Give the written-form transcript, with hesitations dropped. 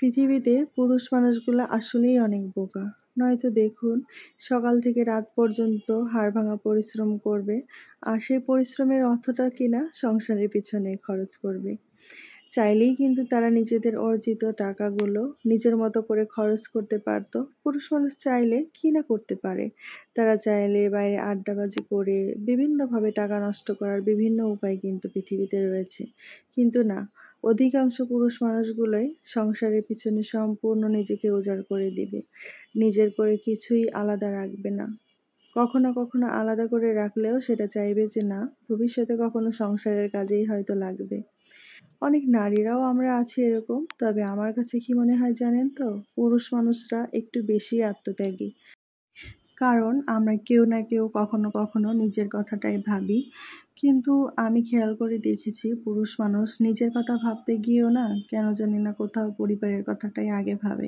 পৃথিবীতে পুরুষ মানুষগুলো আসলেই অনেক বোকা। নয়তো দেখুন, সকাল থেকে রাত পর্যন্ত হাড়ভাঙা পরিশ্রম করবে, আর সেই পরিশ্রমের অর্থটা কিনা সংসারের পিছনে খরচ করবে। চাইলেই কিন্তু তারা নিজেদের অর্জিত টাকাগুলো নিজের মতো করে খরচ করতে পারতো। পুরুষ মানুষ চাইলে কি না করতে পারে। তারা চাইলে বাইরে আড্ডাবাজি করে বিভিন্নভাবে টাকা নষ্ট করার বিভিন্ন উপায় কিন্তু পৃথিবীতে রয়েছে। কিন্তু না, অধিকাংশ পুরুষ মানুষগুলোই সংসারের পিছনে সম্পূর্ণ নিজেকে উজাড় করে দিবে। নিজের করে কিছুই আলাদা রাখবে না। কখনো কখনো আলাদা করে রাখলেও সেটা চাইবে যে না, ভবিষ্যতে কখনো সংসারের কাজেই হয়তো লাগবে। অনেক নারীরাও আমরা আছি এরকম। তবে আমার কাছে কি মনে হয় জানেন তো? পুরুষ মানুষরা একটু বেশি আত্মত্যাগী। কারণ আমরা কেউ না কেউ কখনো কখনো নিজের কথাটাই ভাবি। কিন্তু আমি খেয়াল করে দেখেছি, পুরুষ মানুষ নিজের কথা ভাবতে গিয়েও না কেন জানি না কোথাও পরিবারের কথাটাই আগে ভাবে।